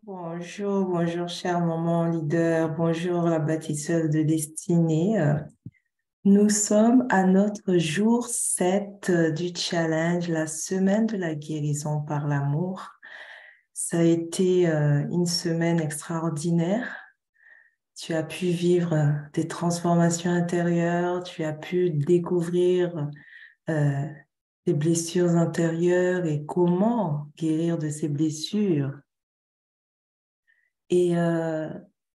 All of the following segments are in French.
Bonjour, bonjour, chère maman leader, bonjour la bâtisseuse de destinée. Nous sommes à notre jour 7 du challenge, la semaine de la guérison par l'amour. Ça a été une semaine extraordinaire. Tu as pu vivre des transformations intérieures, tu as pu découvrir euh, tes blessures intérieures et comment guérir de ces blessures. Et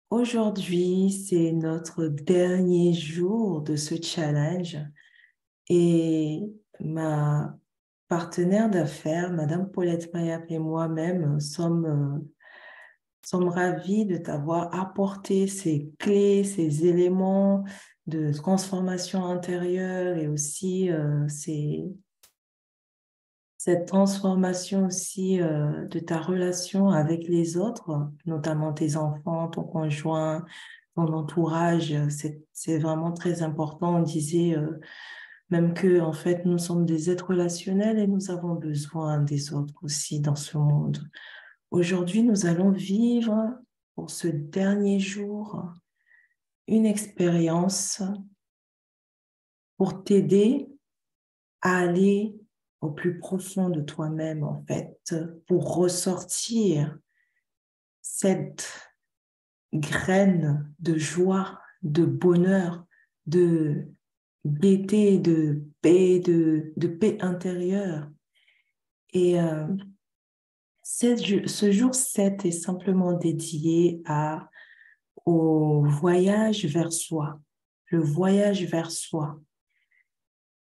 aujourd'hui, c'est notre dernier jour de ce challenge et ma partenaire d'affaires, Madame Paulette Mayap et moi-même sommes ravis de t'avoir apporté ces clés, ces éléments de transformation intérieure et aussi cette transformation aussi de ta relation avec les autres, notamment tes enfants, ton conjoint, ton entourage, c'est vraiment très important. On disait même que en fait nous sommes des êtres relationnels et nous avons besoin des autres aussi dans ce monde. Aujourd'hui, nous allons vivre pour ce dernier jour une expérience pour t'aider à aller au plus profond de toi-même, en fait, pour ressortir cette graine de joie, de bonheur, de gaieté, de paix intérieure. Et ce jour 7 est simplement dédié au voyage vers soi, le voyage vers soi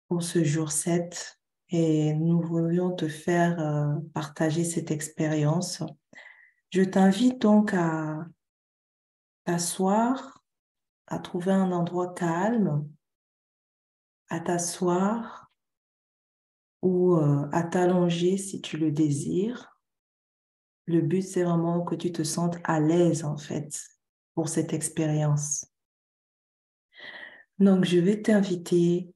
pour ce jour 7. Et nous voudrions te faire partager cette expérience. Je t'invite donc à t'asseoir, à trouver un endroit calme, à t'asseoir ou à t'allonger si tu le désires. Le but, c'est vraiment que tu te sentes à l'aise, en fait, pour cette expérience. Donc, je vais t'inviter,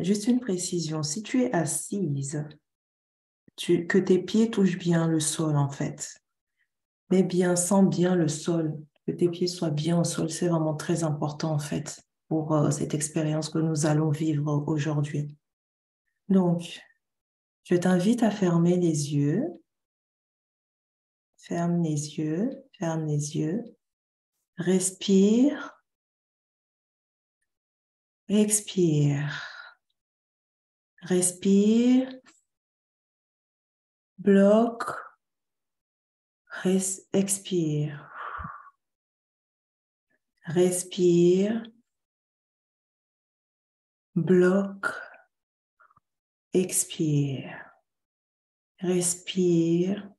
juste une précision, si tu es assise, que tes pieds touchent bien le sol, en fait. Mais bien, sens bien le sol, que tes pieds soient bien au sol, c'est vraiment très important, en fait, pour cette expérience que nous allons vivre aujourd'hui. Donc, je t'invite à fermer les yeux. Ferme les yeux, ferme les yeux. Respire, expire. Respire, bloque, expire. Respire, bloque, expire. Respire,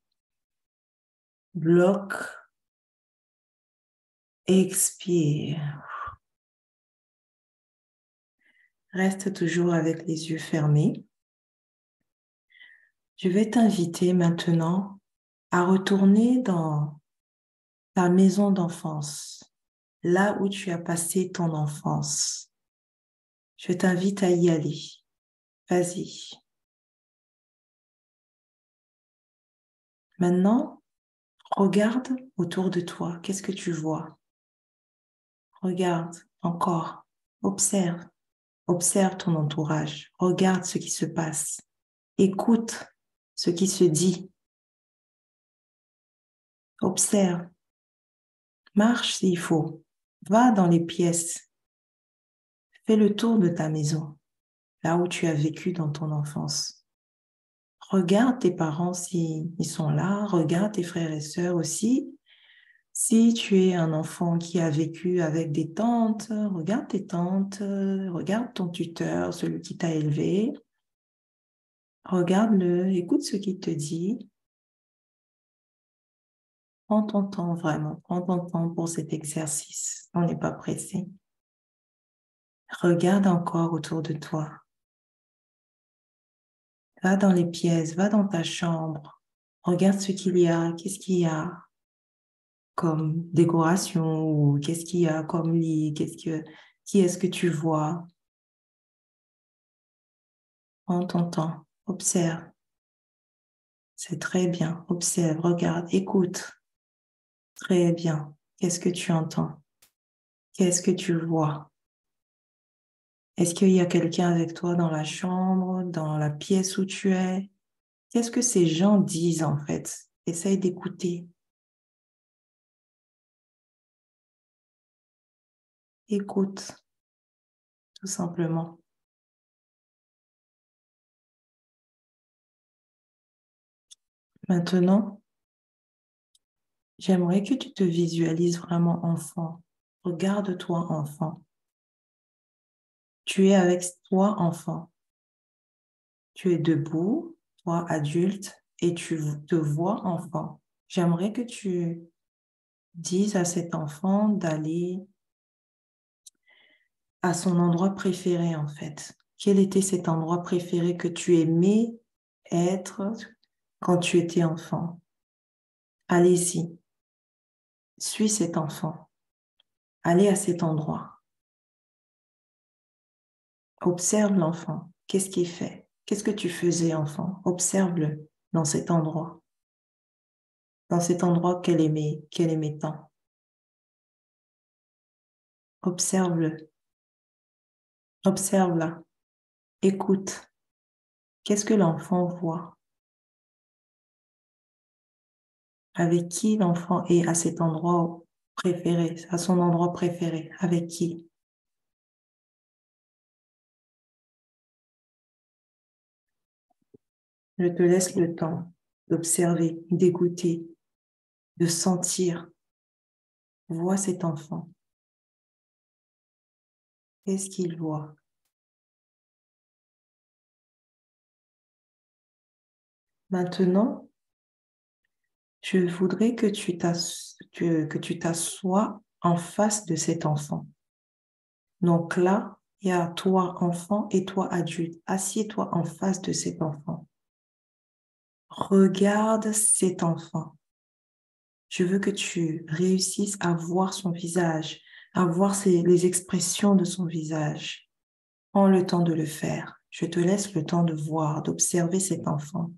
bloque, expire. Reste toujours avec les yeux fermés. Je vais t'inviter maintenant à retourner dans ta maison d'enfance, là où tu as passé ton enfance. Je t'invite à y aller. Vas-y. Maintenant, regarde autour de toi. Qu'est-ce que tu vois? Regarde encore. Observe. Observe ton entourage. Regarde ce qui se passe. Écoute ce qui se dit. Observe. Marche s'il faut. Va dans les pièces. Fais le tour de ta maison, là où tu as vécu dans ton enfance. Regarde tes parents s'ils sont là. Regarde tes frères et sœurs aussi. Si tu es un enfant qui a vécu avec des tantes, regarde tes tantes, regarde ton tuteur, celui qui t'a élevé. Regarde-le, écoute ce qu'il te dit. Prends ton temps vraiment, prends ton temps pour cet exercice. On n'est pas pressé. Regarde encore autour de toi. Va dans les pièces, va dans ta chambre. Regarde ce qu'il y a, qu'est-ce qu'il y a comme décoration ou qu'est-ce qu'il y a comme lit, qui est-ce que tu vois? Prends ton temps, observe. C'est très bien. Observe, regarde, écoute. Très bien. Qu'est-ce que tu entends? Qu'est-ce que tu vois? Est-ce qu'il y a quelqu'un avec toi dans la chambre, dans la pièce où tu es? Qu'est-ce que ces gens disent en fait? Essaye d'écouter. Écoute, tout simplement. Maintenant, j'aimerais que tu te visualises vraiment enfant. Regarde-toi enfant. Tu es avec toi enfant. Tu es debout, toi adulte, et tu te vois enfant. J'aimerais que tu dises à cet enfant d'aller à son endroit préféré en fait. Quel était cet endroit préféré que tu aimais être quand tu étais enfant? Allez-y, suis cet enfant. Allez à cet endroit. Observe l'enfant. Qu'est-ce qu'il fait? Qu'est-ce que tu faisais enfant? Observe-le dans cet endroit. Dans cet endroit qu'elle aimait tant. Observe-le. Observe-la. Écoute. Qu'est-ce que l'enfant voit? Avec qui l'enfant est à cet endroit préféré, à son endroit préféré? Avec qui? Je te laisse le temps d'observer, d'écouter, de sentir. Vois cet enfant. Qu'est-ce qu'il voit? Maintenant, je voudrais que que tu t'assoies en face de cet enfant. Donc là, il y a toi enfant et toi adulte. Assieds-toi en face de cet enfant. Regarde cet enfant. Je veux que tu réussisses à voir son visage, à voir les expressions de son visage. Prends le temps de le faire. Je te laisse le temps de voir, d'observer cet enfant,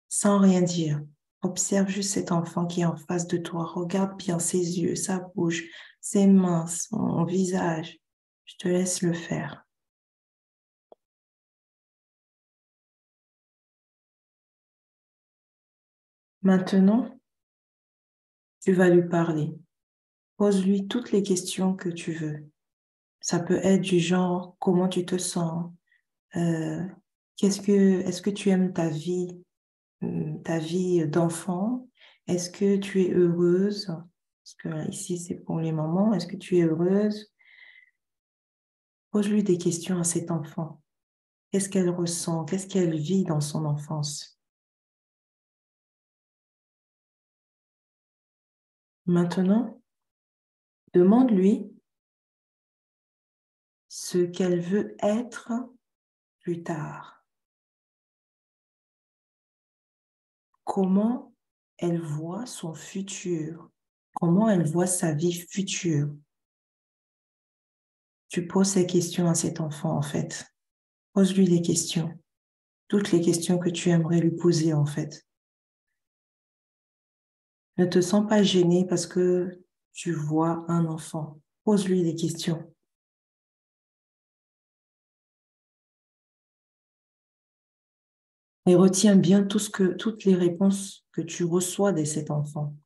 sans rien dire. Observe juste cet enfant qui est en face de toi. Regarde bien ses yeux, sa bouche, ses mains, son visage. Je te laisse le faire. Maintenant, tu vas lui parler. Pose-lui toutes les questions que tu veux. Ça peut être du genre, comment tu te sens? Euh, est-ce que tu aimes ta vie d'enfant? Est-ce que tu es heureuse? Parce que ici, c'est pour les mamans. Est-ce que tu es heureuse? Pose-lui des questions à cet enfant. Qu'est-ce qu'elle ressent? Qu'est-ce qu'elle vit dans son enfance? Maintenant, demande-lui ce qu'elle veut être plus tard. Comment elle voit son futur? Comment elle voit sa vie future? Tu poses ces questions à cet enfant, en fait. Pose-lui des questions. Toutes les questions que tu aimerais lui poser, en fait. Ne te sens pas gêné parce que tu vois un enfant. Pose-lui des questions. Et retiens bien toutes les réponses que tu reçois de cet enfant.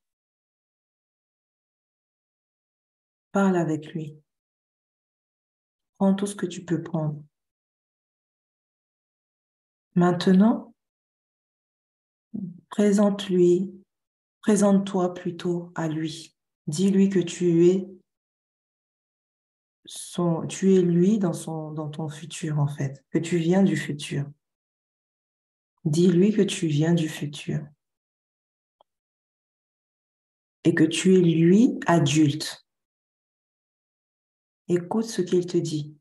Parle avec lui. Prends tout ce que tu peux prendre. Maintenant, présente-lui, présente-toi plutôt à lui. Dis-lui que tu es lui dans ton futur, en fait, que tu viens du futur. Dis-lui que tu viens du futur et que tu es lui adulte. Écoute ce qu'il te dit.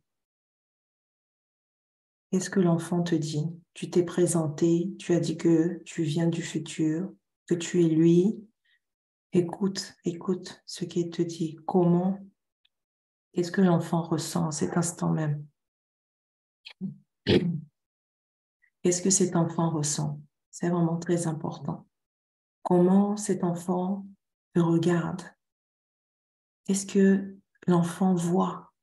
Qu'est-ce que l'enfant te dit? Tu t'es présenté, tu as dit que tu viens du futur, que tu es lui. Écoute, écoute ce qu'il te dit. Comment? Qu'est-ce que l'enfant ressent à cet instant même? Qu'est-ce que cet enfant ressent? C'est vraiment très important. Comment cet enfant te regarde? Qu'est-ce que l'enfant voit,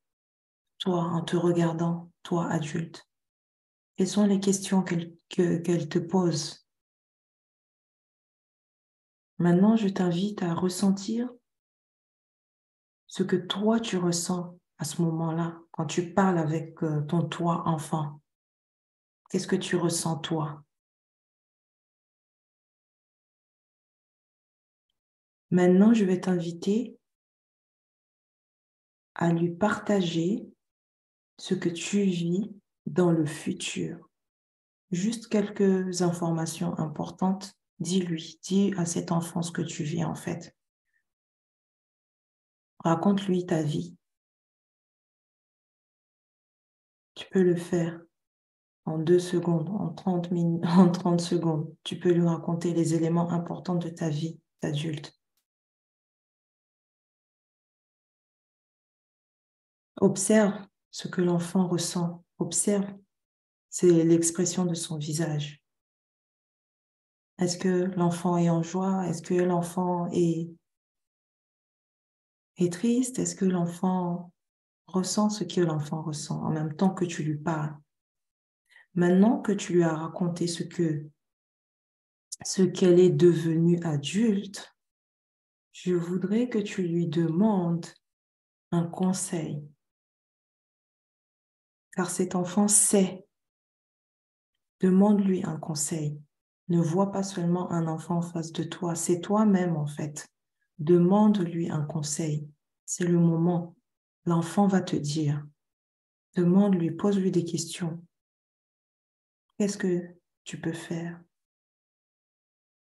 toi, en te regardant, toi, adulte? Quelles sont les questions qu'elle te pose? Maintenant, je t'invite à ressentir ce que toi, tu ressens à ce moment-là, quand tu parles avec ton toi enfant. Qu'est-ce que tu ressens, toi? Maintenant, je vais t'inviter à lui partager ce que tu vis dans le futur. Juste quelques informations importantes. Dis-lui, dis à cet enfant ce que tu vis en fait. Raconte-lui ta vie. Tu peux le faire en 2 secondes, en 30 minutes, en 30 secondes. Tu peux lui raconter les éléments importants de ta vie d'adulte. Observe ce que l'enfant ressent. Observe, c'est l'expression de son visage. Est-ce que l'enfant est en joie? Est-ce que l'enfant est triste? Est-ce que l'enfant ressent ce que l'enfant ressent en même temps que tu lui parles? Maintenant que tu lui as raconté ce qu'elle est devenue adulte, je voudrais que tu lui demandes un conseil. Car cet enfant sait. Demande-lui un conseil. Ne vois pas seulement un enfant en face de toi, c'est toi-même en fait. Demande-lui un conseil. C'est le moment. L'enfant va te dire. Demande-lui, pose-lui des questions. Qu'est-ce que tu peux faire?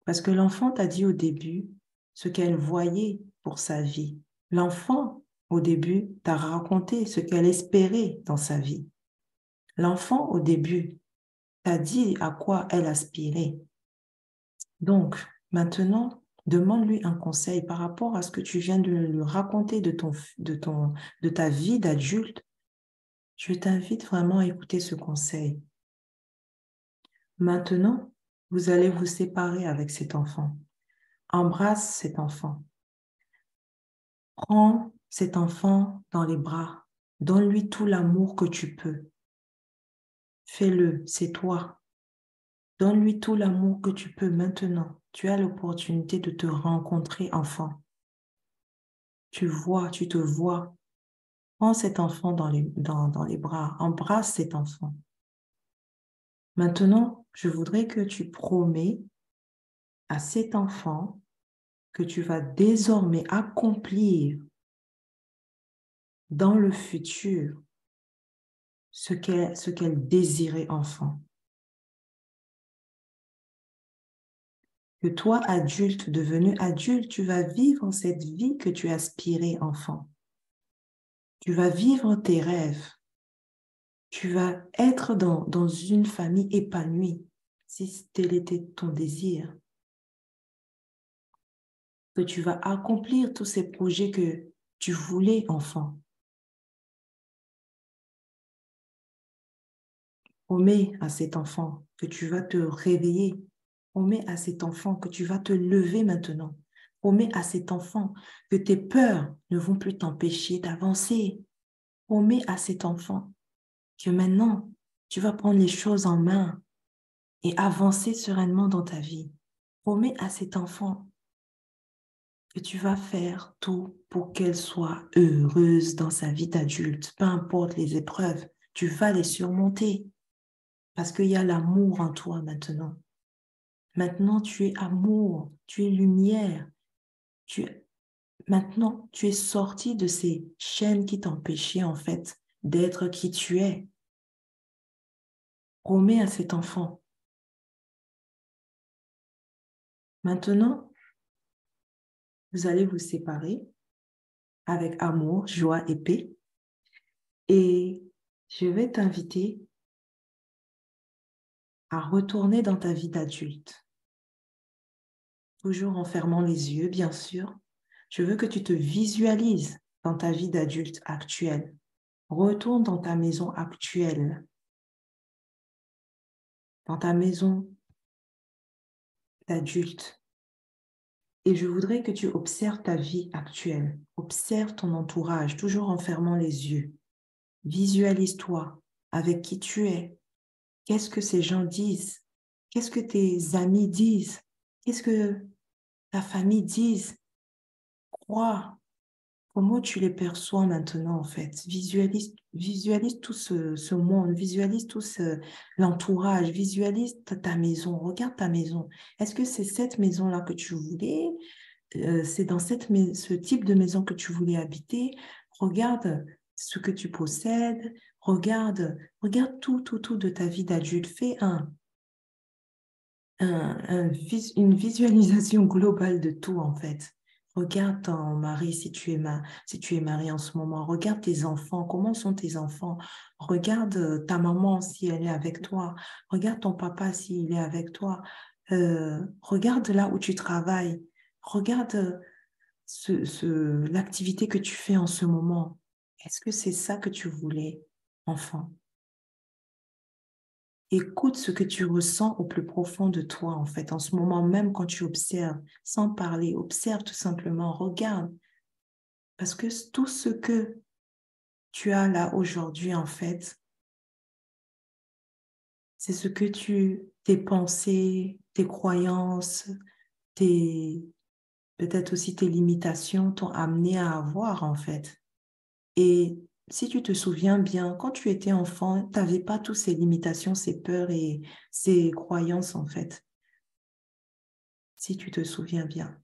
Parce que l'enfant t'a dit au début ce qu'elle voyait pour sa vie. L'enfant, au début, t'a raconté ce qu'elle espérait dans sa vie. L'enfant, au début, t'a dit à quoi elle aspirait. Donc, maintenant, demande-lui un conseil par rapport à ce que tu viens de lui raconter de ta vie d'adulte. Je t'invite vraiment à écouter ce conseil. Maintenant, vous allez vous séparer avec cet enfant. Embrasse cet enfant. Prends cet enfant dans les bras. Donne-lui tout l'amour que tu peux. Fais-le, c'est toi. Donne-lui tout l'amour que tu peux maintenant. Tu as l'opportunité de te rencontrer enfant. Tu vois, tu te vois. Prends cet enfant dans les bras. Embrasse cet enfant. Maintenant, je voudrais que tu promets à cet enfant que tu vas désormais accomplir dans le futur ce qu'elle désirait enfant. Que toi, adulte, devenu adulte, tu vas vivre cette vie que tu aspirais enfant. Tu vas vivre tes rêves. Tu vas être dans une famille épanouie, si tel était ton désir. Que tu vas accomplir tous ces projets que tu voulais enfant. Promets à cet enfant que tu vas te réveiller. Promets à cet enfant que tu vas te lever maintenant. Promets à cet enfant que tes peurs ne vont plus t'empêcher d'avancer. Promets à cet enfant que maintenant, tu vas prendre les choses en main et avancer sereinement dans ta vie. Promets à cet enfant que tu vas faire tout pour qu'elle soit heureuse dans sa vie d'adulte. Peu importe les épreuves, tu vas les surmonter parce qu'il y a l'amour en toi maintenant. Maintenant, tu es amour, tu es lumière. Maintenant, tu es sorti de ces chaînes qui t'empêchaient en fait d'être qui tu es. Promets à cet enfant. Maintenant, vous allez vous séparer avec amour, joie et paix. Et je vais t'inviter à retourner dans ta vie d'adulte. Toujours en fermant les yeux, bien sûr. Je veux que tu te visualises dans ta vie d'adulte actuelle. Retourne dans ta maison actuelle, dans ta maison d'adulte. Et je voudrais que tu observes ta vie actuelle. Observe ton entourage, toujours en fermant les yeux. Visualise-toi avec qui tu es. Qu'est-ce que ces gens disent? Qu'est-ce que tes amis disent? Qu'est-ce que ta famille dit? Crois. Comment tu les perçois maintenant, en fait? Visualise tout ce monde, visualise tout l'entourage, visualise ta maison, regarde ta maison. Est-ce que c'est cette maison-là que tu voulais? C'est dans ce type de maison que tu voulais habiter? Regarde ce que tu possèdes, regarde tout de ta vie d'adulte. Fais une visualisation globale de tout, en fait. Regarde ton mari si tu es marié en ce moment. Regarde tes enfants. Comment sont tes enfants? Regarde ta maman si elle est avec toi. Regarde ton papa s'il est avec toi. Regarde là où tu travailles. Regarde l'activité que tu fais en ce moment. Est-ce que c'est ça que tu voulais, enfant? Écoute ce que tu ressens au plus profond de toi, en fait, en ce moment même quand tu observes, sans parler, observe tout simplement, regarde. Parce que tout ce que tu as là aujourd'hui, en fait, c'est ce que tes pensées, tes croyances, tes, peut-être aussi tes limitations t'ont amené à avoir, en fait. Et si tu te souviens bien, quand tu étais enfant, tu n'avais pas toutes ces limitations, ces peurs et ces croyances, en fait, si tu te souviens bien.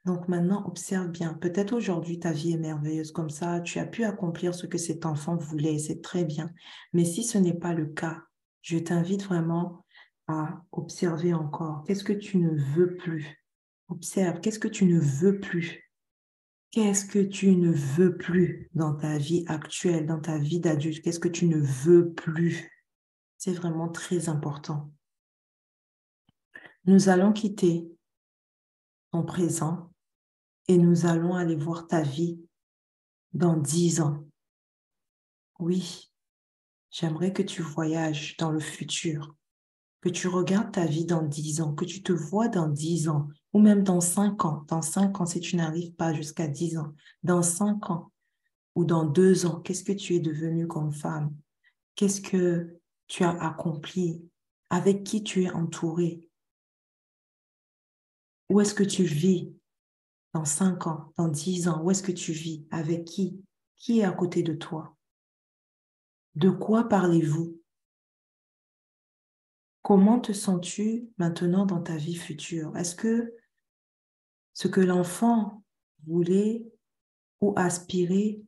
Donc maintenant, observe bien. Peut-être aujourd'hui, ta vie est merveilleuse comme ça. Tu as pu accomplir ce que cet enfant voulait. C'est très bien. Mais si ce n'est pas le cas, je t'invite vraiment à observer encore. Qu'est-ce que tu ne veux plus? Observe. Qu'est-ce que tu ne veux plus? Qu'est-ce que tu ne veux plus dans ta vie actuelle, dans ta vie d'adulte? Qu'est-ce que tu ne veux plus? C'est vraiment très important. Nous allons quitter ton présent et nous allons aller voir ta vie dans 10 ans. Oui, j'aimerais que tu voyages dans le futur, que tu regardes ta vie dans 10 ans, que tu te vois dans 10 ans, ou même dans 5 ans. Dans 5 ans, si tu n'arrives pas jusqu'à 10 ans, dans 5 ans ou dans 2 ans, qu'est-ce que tu es devenue comme femme? Qu'est-ce que tu as accompli? Avec qui tu es entourée? Où est-ce que tu vis dans 5 ans, dans 10 ans? Où est-ce que tu vis? Avec qui? Qui est à côté de toi? De quoi parlez-vous? Comment te sens-tu maintenant dans ta vie future? Est-ce que ce que l'enfant voulait ou aspirait,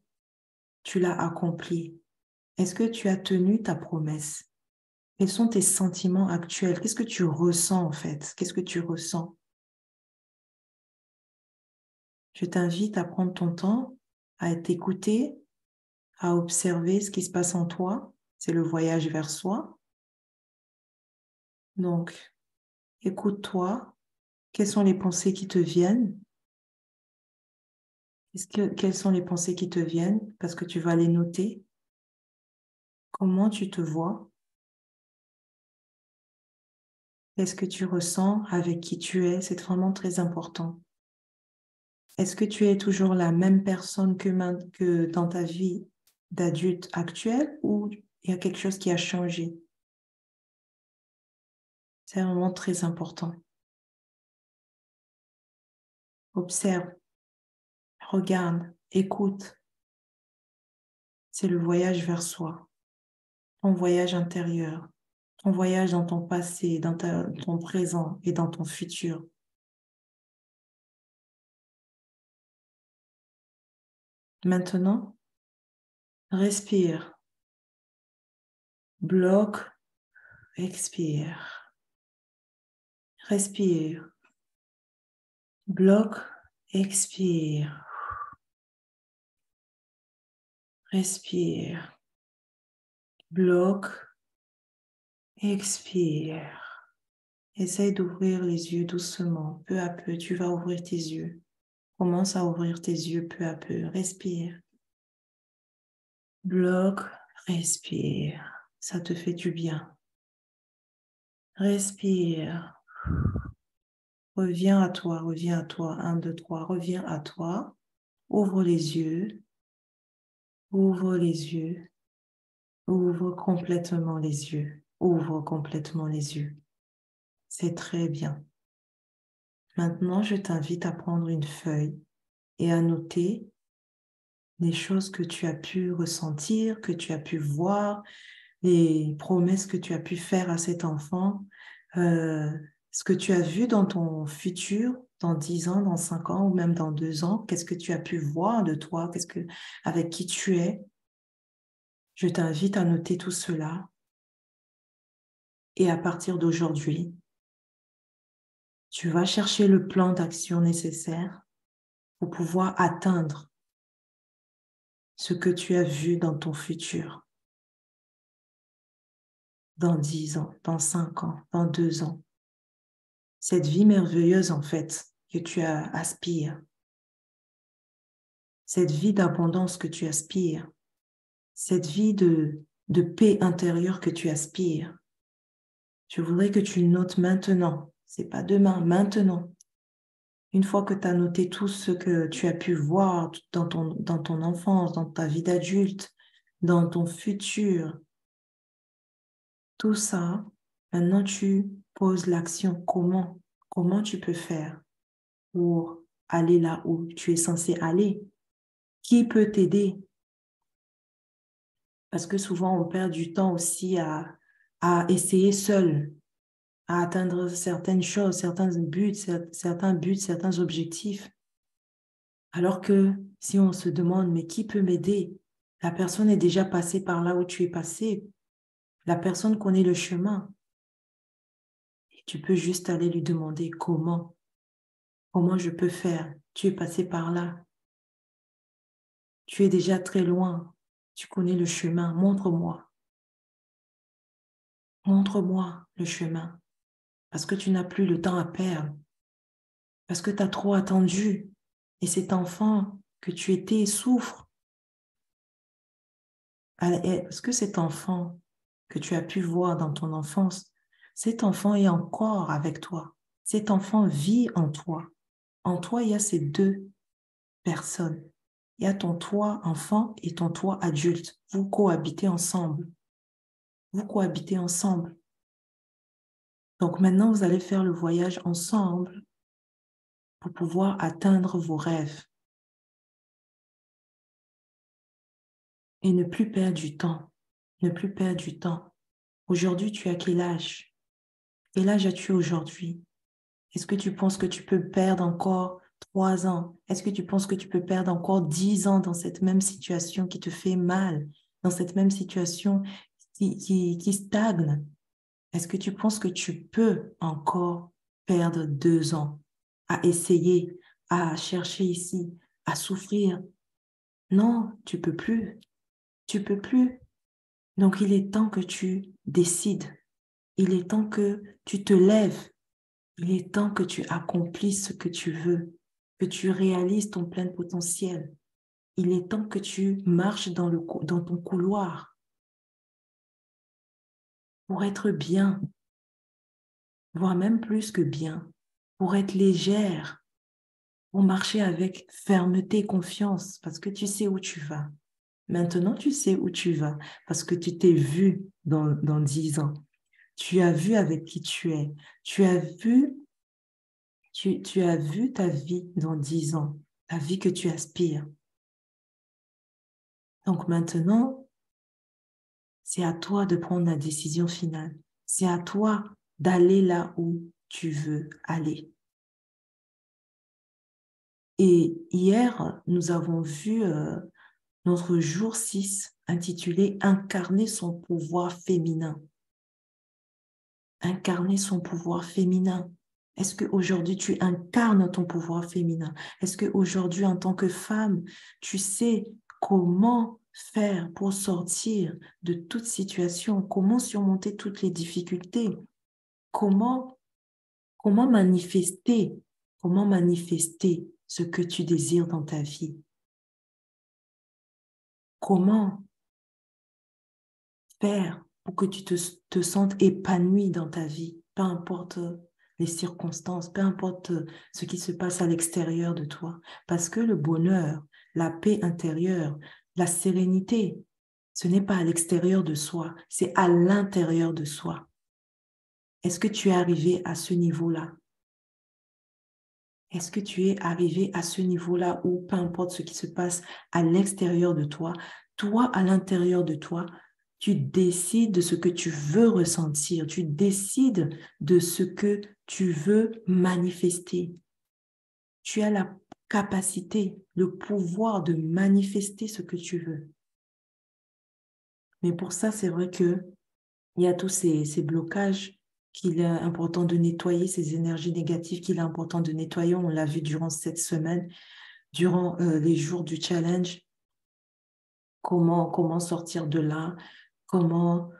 tu l'as accompli? Est-ce que tu as tenu ta promesse? Quels sont tes sentiments actuels? Qu'est-ce que tu ressens en fait? Qu'est-ce que tu ressens? Je t'invite à prendre ton temps, à t'écouter, à observer ce qui se passe en toi. C'est le voyage vers soi. Donc, écoute-toi. Quelles sont les pensées qui te viennent? Quelles sont les pensées qui te viennent? Parce que tu vas les noter. Comment tu te vois? Qu'est-ce que tu ressens avec qui tu es? C'est vraiment très important. Est-ce que tu es toujours la même personne que dans ta vie d'adulte actuelle ou il y a quelque chose qui a changé? C'est vraiment très important. Observe, regarde, écoute. C'est le voyage vers soi, ton voyage intérieur, ton voyage dans ton passé, dans ton présent et dans ton futur. Maintenant, respire, bloque, expire, respire, bloque, expire, respire, bloque, expire. Essaye d'ouvrir les yeux doucement, peu à peu, tu vas ouvrir tes yeux. Commence à ouvrir tes yeux peu à peu. Respire, bloque, respire. Ça te fait du bien. Respire. Reviens à toi, reviens à toi. 1, 2, 3, reviens à toi. Ouvre les yeux, ouvre les yeux, ouvre complètement les yeux, ouvre complètement les yeux. C'est très bien. Maintenant, je t'invite à prendre une feuille et à noter les choses que tu as pu ressentir, que tu as pu voir, les promesses que tu as pu faire à cet enfant, euh, ce que tu as vu dans ton futur, dans 10 ans, dans 5 ans ou même dans 2 ans, qu'est-ce que tu as pu voir de toi, avec qui tu es. Je t'invite à noter tout cela et à partir d'aujourd'hui, tu vas chercher le plan d'action nécessaire pour pouvoir atteindre ce que tu as vu dans ton futur, dans 10 ans, dans 5 ans, dans 2 ans. Cette vie merveilleuse, en fait, que tu aspires, cette vie d'abondance que tu aspires, cette vie de paix intérieure que tu aspires. Je voudrais que tu notes maintenant, c'est pas demain, maintenant. Une fois que tu as noté tout ce que tu as pu voir dans ton enfance, dans ta vie d'adulte, dans ton futur, tout ça, maintenant tu poses l'action. Comment tu peux faire pour aller là où tu es censé aller? Qui peut t'aider? Parce que souvent, on perd du temps aussi à essayer seul, à atteindre certaines choses, certains buts, certains objectifs. Alors que si on se demande, mais qui peut m'aider? La personne est déjà passée par là où tu es passé. La personne connaît le chemin. Et tu peux juste aller lui demander comment je peux faire? Tu es passé par là. Tu es déjà très loin. Tu connais le chemin. Montre-moi. Montre-moi le chemin. Parce que tu n'as plus le temps à perdre. Parce que tu as trop attendu. Et cet enfant que tu étais souffre. Parce que cet enfant que tu as pu voir dans ton enfance, cet enfant est encore avec toi. Cet enfant vit en toi. En toi, il y a ces deux personnes. Il y a ton toi enfant et ton toi adulte. Vous cohabitez ensemble. Vous cohabitez ensemble. Donc maintenant, vous allez faire le voyage ensemble pour pouvoir atteindre vos rêves et ne plus perdre du temps. Ne plus perdre du temps. Aujourd'hui, tu as quel âge? Quel âge as-tu aujourd'hui? Est-ce que tu penses que tu peux perdre encore 3 ans? Est-ce que tu penses que tu peux perdre encore 10 ans dans cette même situation qui te fait mal, dans cette même situation qui stagne? Est-ce que tu penses que tu peux encore perdre 2 ans à essayer, à chercher ici, à souffrir? Non, tu peux plus. Tu peux plus. Donc, il est temps que tu décides. Il est temps que tu te lèves. Il est temps que tu accomplisses ce que tu veux, que tu réalises ton plein potentiel. Il est temps que tu marches dans ton couloir pour être bien, voire même plus que bien, pour être légère, pour marcher avec fermeté et confiance, parce que tu sais où tu vas. Maintenant, tu sais où tu vas, parce que tu t'es vu dans 10 ans. Tu as vu avec qui tu es. Tu as vu ta vie dans 10 ans, ta vie que tu aspires. Donc maintenant, c'est à toi de prendre la décision finale. C'est à toi d'aller là où tu veux aller. Et hier, nous avons vu notre jour 6 intitulé Incarner son pouvoir féminin. Incarner son pouvoir féminin. Est-ce qu'aujourd'hui, tu incarnes ton pouvoir féminin? Est-ce qu'aujourd'hui, en tant que femme, tu sais comment faire pour sortir de toute situation? Comment surmonter toutes les difficultés? Comment, comment manifester? Comment manifester ce que tu désires dans ta vie? Comment faire pour que tu te sentes épanoui dans ta vie, peu importe les circonstances, peu importe ce qui se passe à l'extérieur de toi. Parce que le bonheur, la paix intérieure, la sérénité, ce n'est pas à l'extérieur de soi, c'est à l'intérieur de soi. Est-ce que tu es arrivé à ce niveau-là? Est-ce que tu es arrivé à ce niveau-là où peu importe ce qui se passe à l'extérieur de toi, toi, à l'intérieur de toi, tu décides de ce que tu veux ressentir, tu décides de ce que tu veux manifester. Tu as la capacité, le pouvoir de manifester ce que tu veux. Mais pour ça, c'est vrai qu'il y a tous ces blocages qu'il est important de nettoyer, ces énergies négatives qu'il est important de nettoyer. On l'a vu durant cette semaine, durant les jours du challenge, comment sortir de là, comment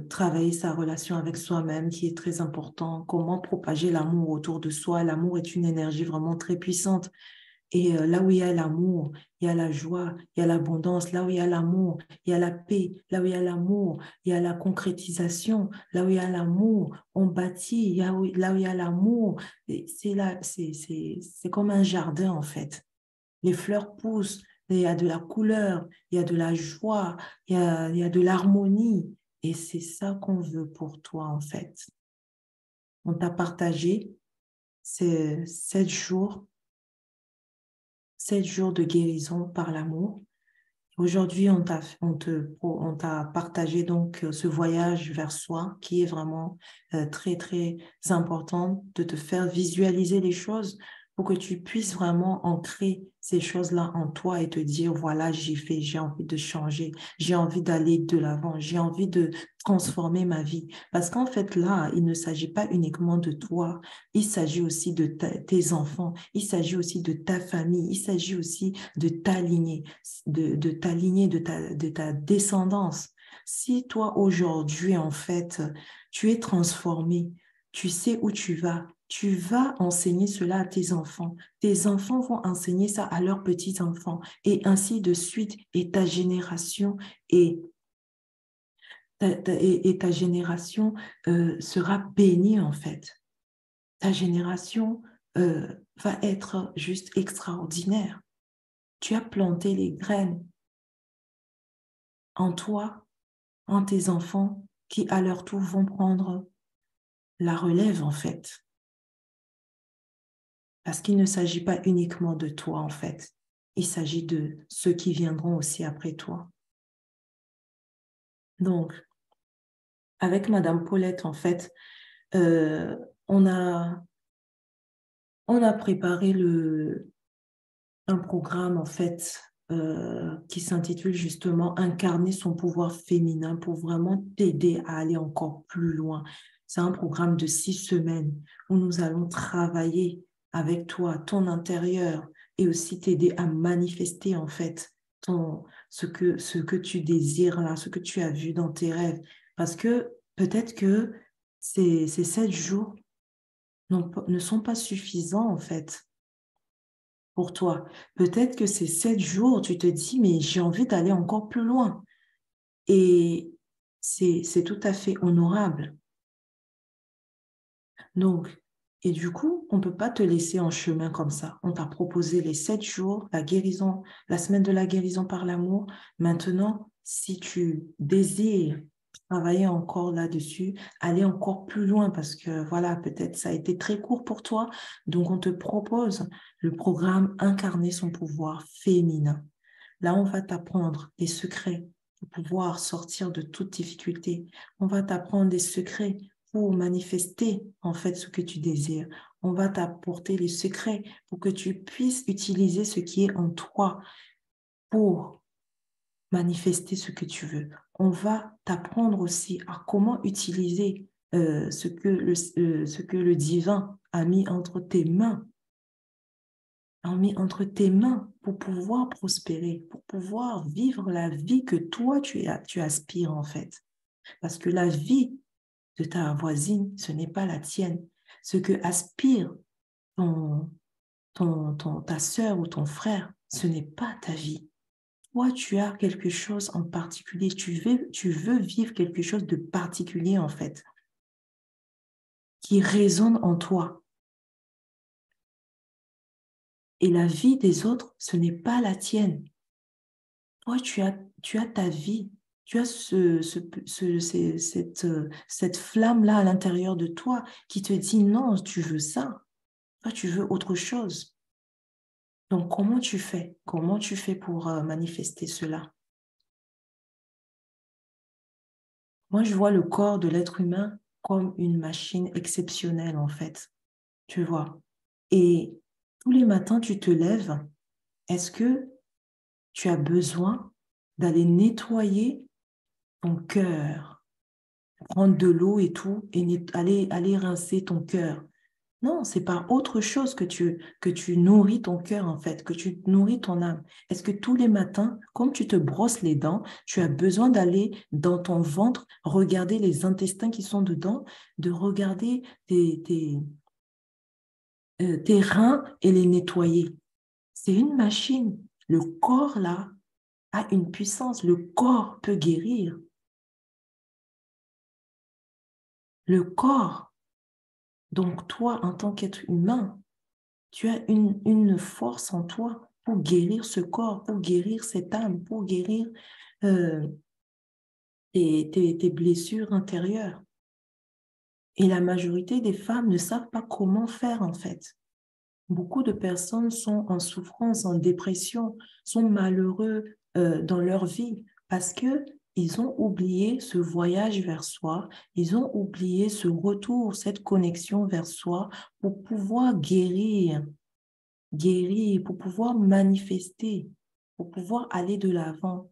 travailler sa relation avec soi-même qui est très important, comment propager l'amour autour de soi. L'amour est une énergie vraiment très puissante. Et là où il y a l'amour, il y a la joie, il y a l'abondance. Là où il y a l'amour, il y a la paix. Là où il y a l'amour, il y a la concrétisation. Là où il y a l'amour, on bâtit. Là où il y a l'amour, c'est comme un jardin en fait. Les fleurs poussent, il y a de la couleur, il y a de la joie, il y a de l'harmonie. Et c'est ça qu'on veut pour toi en fait. On t'a partagé ces 7 jours 7 jours de guérison par l'amour. Aujourd'hui, on t'a partagé donc ce voyage vers soi qui est vraiment très, très important de te faire visualiser les choses pour que tu puisses vraiment ancrer ces choses-là en toi et te dire, voilà, j'ai envie de changer, j'ai envie d'aller de l'avant, j'ai envie de transformer ma vie. Parce qu'en fait, là, il ne s'agit pas uniquement de toi, il s'agit aussi de tes enfants, il s'agit aussi de ta famille, il s'agit aussi de ta lignée, de ta lignée, de ta descendance. Si toi, aujourd'hui, en fait, tu es transformé, tu sais où tu vas enseigner cela à tes enfants. Tes enfants vont enseigner ça à leurs petits-enfants et ainsi de suite. Et ta génération et ta génération sera bénie en fait. Ta génération va être juste extraordinaire. Tu as planté les graines en toi, en tes enfants, qui à leur tour vont prendre la relève en fait. Parce qu'il ne s'agit pas uniquement de toi en fait. Il s'agit de ceux qui viendront aussi après toi. Donc, avec Madame Paulette, en fait, euh, on a, on a préparé un programme, en fait, qui s'intitule justement Incarner son pouvoir féminin pour vraiment t'aider à aller encore plus loin. C'est un programme de 6 semaines où nous allons travailler avec toi, ton intérieur, et aussi t'aider à manifester, en fait, ce que tu désires là, ce que tu as vu dans tes rêves. Parce que peut-être que ces 7 jours ne sont pas suffisants, en fait pour toi. Peut-être que ces 7 jours, tu te dis, mais j'ai envie d'aller encore plus loin. Et c'est tout à fait honorable. Donc, et du coup, on ne peut pas te laisser en chemin comme ça. On t'a proposé les 7 jours, la guérison, la semaine de la guérison par l'amour. Maintenant, si tu désires travailler encore là-dessus, aller encore plus loin, parce que voilà, peut-être ça a été très court pour toi. Donc, on te propose le programme Incarner son pouvoir féminin. Là, on va t'apprendre des secrets pour pouvoir sortir de toute difficulté. On va t'apprendre des secrets pour manifester en fait ce que tu désires. On va t'apporter les secrets pour que tu puisses utiliser ce qui est en toi pour manifester ce que tu veux. On va t'apprendre aussi à comment utiliser ce que le divin a mis entre tes mains pour pouvoir prospérer, pour pouvoir vivre la vie que toi, tu aspires en fait. Parce que la vie de ta voisine, ce n'est pas la tienne. Ce que aspire ton, ta sœur ou ton frère, ce n'est pas ta vie. Toi, tu as quelque chose en particulier. Tu veux vivre quelque chose de particulier en fait, qui résonne en toi. Et la vie des autres, ce n'est pas la tienne. Toi, tu as ta vie. Tu as cette flamme-là à l'intérieur de toi qui te dit non, tu veux ça. Toi, tu veux autre chose. Donc, comment tu fais? Comment tu fais pour manifester cela? Moi, je vois le corps de l'être humain comme une machine exceptionnelle, en fait. Tu vois. Et tous les matins, tu te lèves. Est-ce que tu as besoin d'aller nettoyer ton cœur, prendre de l'eau et tout, et aller rincer ton cœur? Non, c'est par autre chose que tu nourris ton cœur, en fait, que tu nourris ton âme. Est-ce que tous les matins, comme tu te brosses les dents, tu as besoin d'aller dans ton ventre, regarder les intestins qui sont dedans, de regarder tes reins et les nettoyer? C'est une machine. Le corps, là, a une puissance. Le corps peut guérir. Le corps. Donc, toi, en tant qu'être humain, tu as une force en toi pour guérir ce corps, pour guérir cette âme, pour guérir euh, tes blessures intérieures. Et la majorité des femmes ne savent pas comment faire, en fait. Beaucoup de personnes sont en souffrance, en dépression, sont malheureux dans leur vie parce que ils ont oublié ce voyage vers soi, ils ont oublié ce retour, cette connexion vers soi pour pouvoir guérir, pour pouvoir manifester, pour pouvoir aller de l'avant.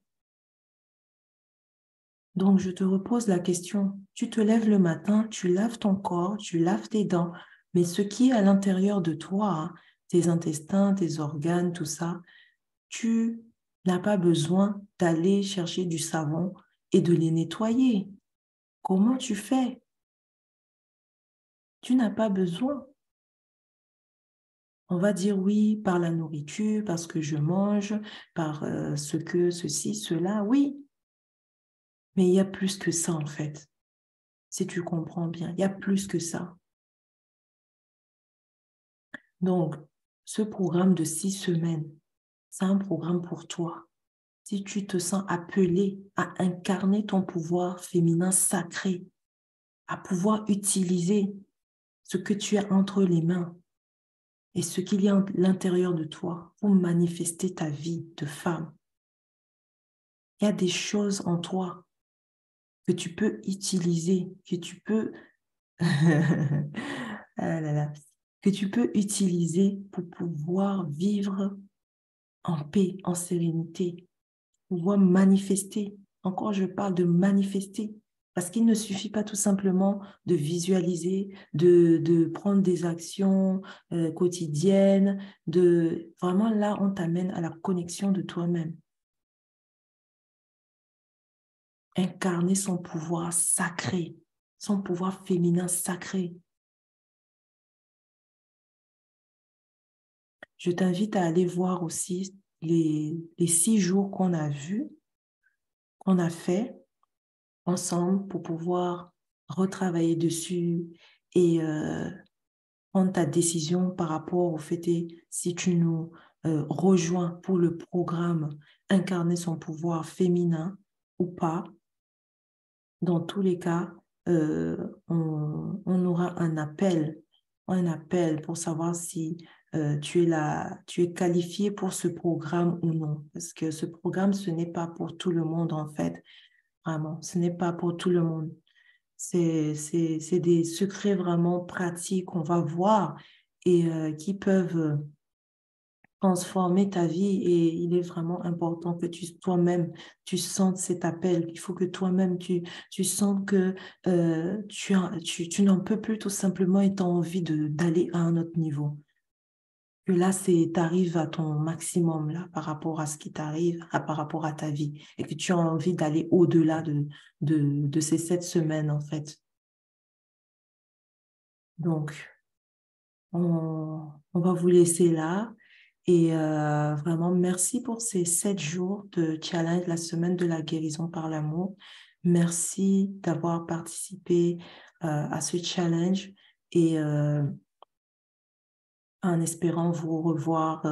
Donc, je te repose la question. Tu te lèves le matin, tu laves ton corps, tu laves tes dents, mais ce qui est à l'intérieur de toi, hein, tes intestins, tes organes, tout ça, tu n'as pas besoin d'aller chercher du savon et de les nettoyer. Comment tu fais? Tu n'as pas besoin. On va dire oui par la nourriture, parce que je mange, par ceci, cela, oui. Mais il y a plus que ça, en fait. Si tu comprends bien, il y a plus que ça. Donc, ce programme de 6 semaines, c'est un programme pour toi. Si tu te sens appelé à incarner ton pouvoir féminin sacré, à pouvoir utiliser ce que tu as entre les mains et ce qu'il y a à l'intérieur de toi pour manifester ta vie de femme, il y a des choses en toi que tu peux utiliser, que tu peux ah là là, que tu peux utiliser pour pouvoir vivre en paix, en sérénité, pouvoir manifester. Encore, je parle de manifester. Parce qu'il ne suffit pas tout simplement de visualiser, de prendre des actions quotidiennes, vraiment là, on t'amène à la connexion de toi-même. Incarner son pouvoir sacré, son pouvoir féminin sacré. Je t'invite à aller voir aussi les 6 jours qu'on a vus, qu'on a fait ensemble pour pouvoir retravailler dessus et prendre ta décision par rapport au fait si tu nous rejoins pour le programme Incarner son pouvoir féminin ou pas. Dans tous les cas, on aura un appel pour savoir si tu es qualifié pour ce programme ou non. Parce que ce programme, ce n'est pas pour tout le monde en fait. Vraiment, ce n'est pas pour tout le monde. C'est des secrets vraiment pratiques qu'on va voir et qui peuvent transformer ta vie. Et il est vraiment important que toi-même, tu sentes cet appel. Il faut que toi-même, tu sentes que tu n'en peux plus tout simplement et tu as envie d'aller à un autre niveau. Que là, tu arrives à ton maximum là, par rapport à ce qui t'arrive, par rapport à ta vie, et que tu as envie d'aller au-delà de ces 7 semaines, en fait. Donc, on va vous laisser là. Et vraiment, merci pour ces 7 jours de challenge, la semaine de la guérison par l'amour. Merci d'avoir participé à ce challenge. et en espérant vous revoir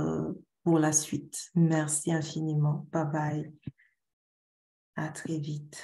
pour la suite. Merci infiniment. Bye bye. À très vite.